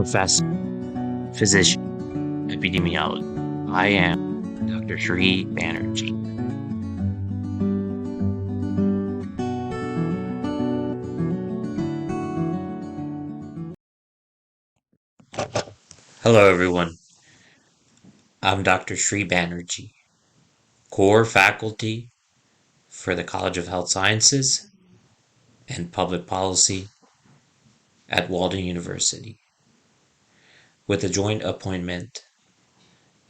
professor, physician, epidemiologist. I am Dr. Sri Banerjee. Hello, everyone. I'm Dr. Sri Banerjee, core faculty for the College of Health Sciences and Public Policy at Walden University, with a joint appointment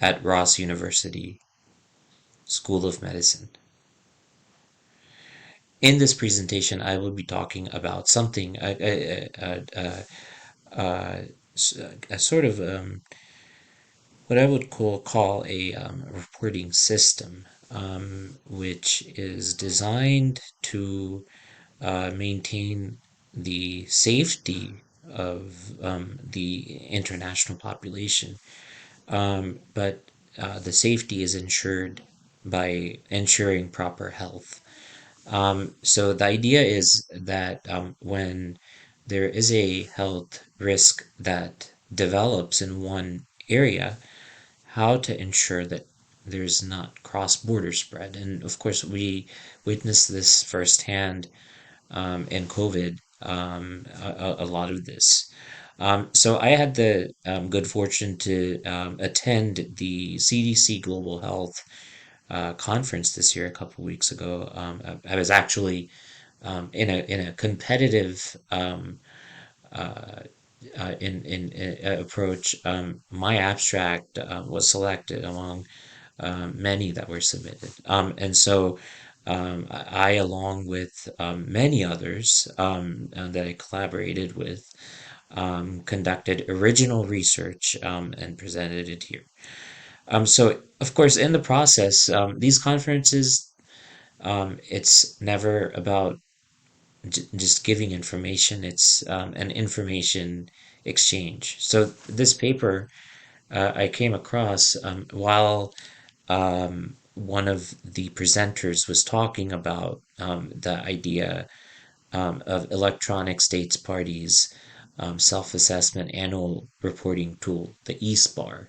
at Ross University School of Medicine. In this presentation, I will be talking about something, a sort of what I would call a reporting system, which is designed to maintain the safety of the international population, but the safety is ensured by ensuring proper health. So the idea is that when there is a health risk that develops in one area, how to ensure that there's not cross-border spread. And of course, we witnessed this firsthand in COVID, a lot of this. So I had the good fortune to attend the CDC Global Health conference this year a couple weeks ago. I was actually in a competitive in approach. My abstract was selected among many that were submitted, and so I, along with many others that I collaborated with, conducted original research and presented it here. So, of course, in the process, these conferences, it's never about just giving information, it's an information exchange. So, this paper I came across while one of the presenters was talking about the idea of electronic states parties self-assessment annual reporting tool, the eSPAR,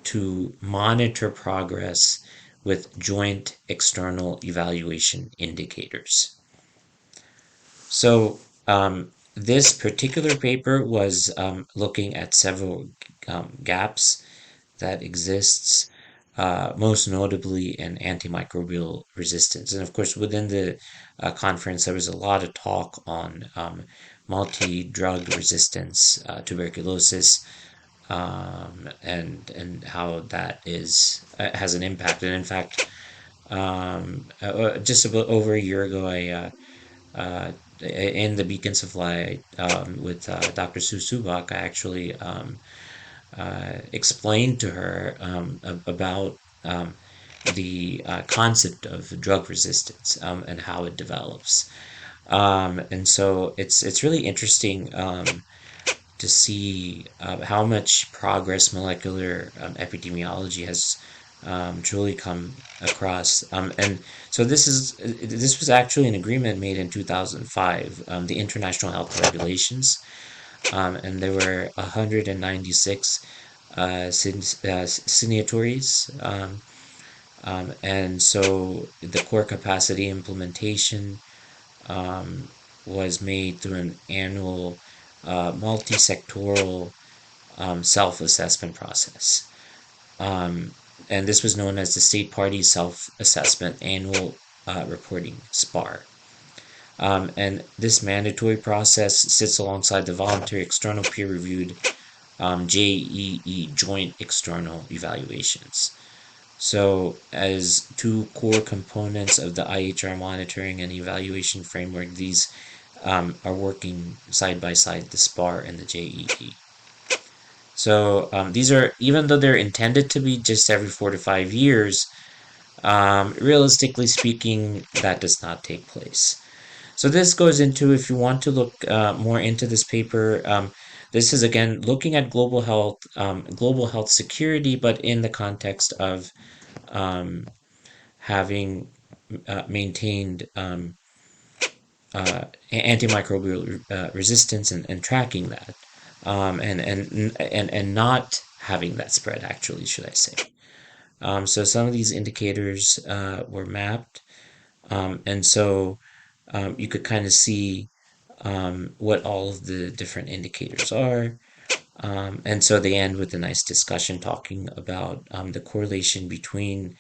to monitor progress with joint external evaluation indicators. So this particular paper was looking at several gaps that exists, most notably in antimicrobial resistance. And of course, within the conference, there was a lot of talk on multi-drug resistance, tuberculosis, and how that is has an impact. And in fact, just about over a year ago, in the Beacons of Light with Dr. Sue Subak, I actually explained to her about the concept of drug resistance and how it develops. And so it's really interesting to see how much progress molecular epidemiology has truly come across. And so this was actually an agreement made in 2005, the International Health Regulations, and there were 196 signatories. And so the core capacity implementation was made through an annual multi-sectoral self-assessment process. And this was known as the State Party Self-Assessment Annual Reporting, SPAR. And this mandatory process sits alongside the voluntary external peer-reviewed JEE, Joint External Evaluations. So, as two core components of the IHR monitoring and evaluation framework, these are working side by side, the SPAR and the JEE. So these are, even though they're intended to be just every 4 to 5 years, realistically speaking, that does not take place. So this goes into, if you want to look more into this paper, this is again looking at global health security, but in the context of having maintained antimicrobial resistance and tracking that. and not having that spread, actually, should I say. So some of these indicators were mapped, and so you could kind of see what all of the different indicators are. And so they end with a nice discussion talking about the correlation between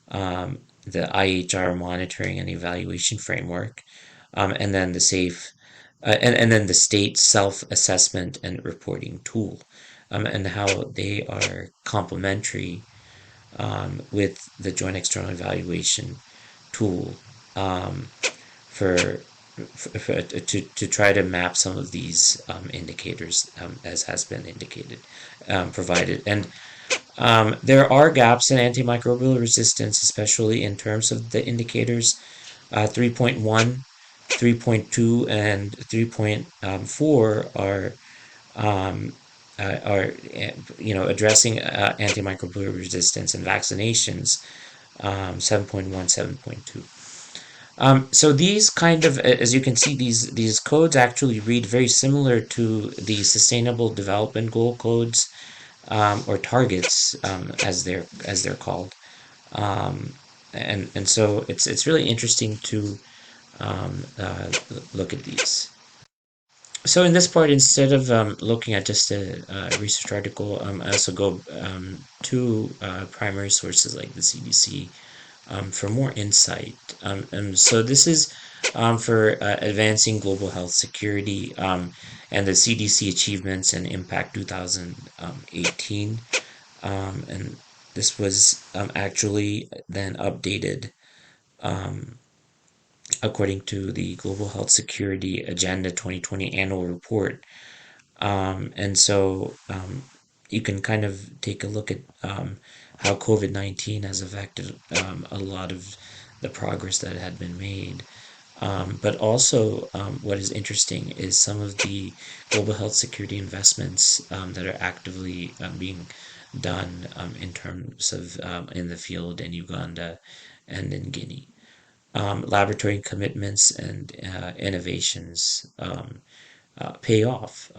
the IHR monitoring and evaluation framework, and then the and then the state self-assessment and reporting tool, and how they are complementary with the joint external evaluation tool, for, to try to map some of these indicators, as has been indicated, provided. And there are gaps in antimicrobial resistance, especially in terms of the indicators. 3.1, 3.2, and 3.4 are addressing antimicrobial resistance and vaccinations. 7.1, 7.2. So these kind of, as you can see, these codes actually read very similar to the Sustainable Development Goal codes, or targets, as they're called, and so it's really interesting to look at these. So in this part, instead of looking at just a research article, I also go to primary sources like the CDC for more insight. And so this is for advancing global health security, and the CDC achievements and impact 2018. And this was actually then updated according to the Global Health Security Agenda 2020 annual report. And so you can kind of take a look at how COVID-19 has affected a lot of the progress that had been made. But also, what is interesting is some of the global health security investments that are actively being done in terms of in the field in Uganda and in Guinea. Laboratory commitments and innovations pay off.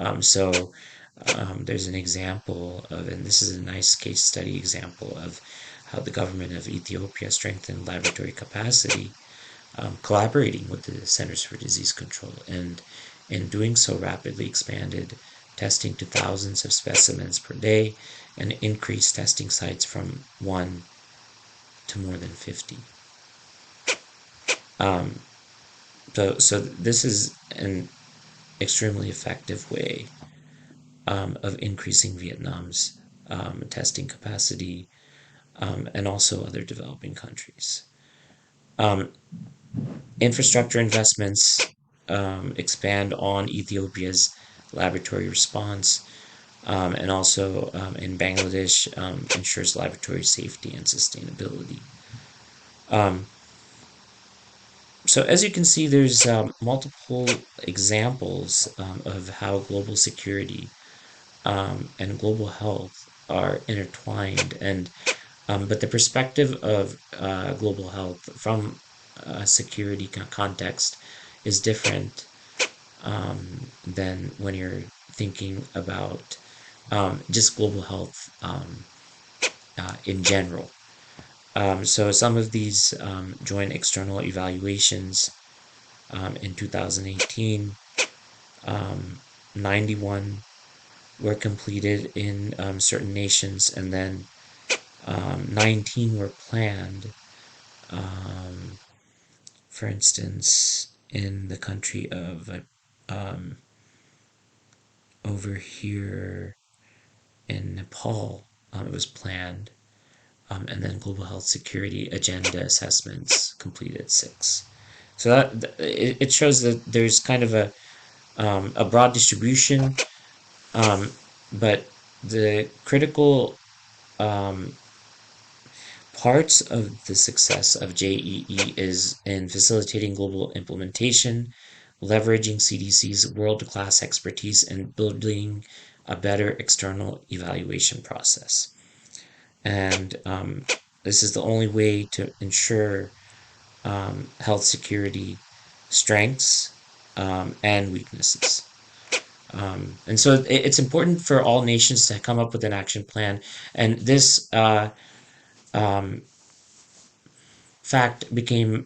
There's an example of, and this is a nice case study example of how the government of Ethiopia strengthened laboratory capacity, collaborating with the Centers for Disease Control, and in doing so rapidly expanded testing to thousands of specimens per day and increased testing sites from one to more than 50. So this is an extremely effective way of increasing Vietnam's testing capacity, and also other developing countries. Infrastructure investments expand on Ethiopia's laboratory response, and also in Bangladesh ensures laboratory safety and sustainability. So as you can see, there's multiple examples of how global security and global health are intertwined, and but the perspective of global health from a security context is different than when you're thinking about just global health in general. So some of these joint external evaluations in 2018, 91 were completed in certain nations, and then 19 were planned. For instance, in the country of over here in Nepal, it was planned, and then global health security agenda assessments completed 6. So that it shows that there's kind of a broad distribution, but the critical parts of the success of JEE is in facilitating global implementation, leveraging CDC's world-class expertise, and building a better external evaluation process. And this is the only way to ensure health security strengths and weaknesses. And so it's important for all nations to come up with an action plan. And this um, fact became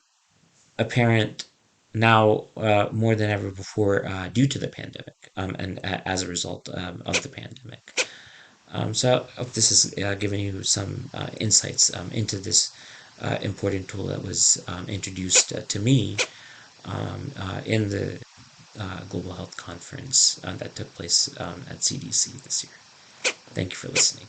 apparent now more than ever before due to the pandemic and as a result of the pandemic. So I hope this has given you some insights into this important tool that was introduced to me in the Global Health Conference that took place at CDC this year. Thank you for listening.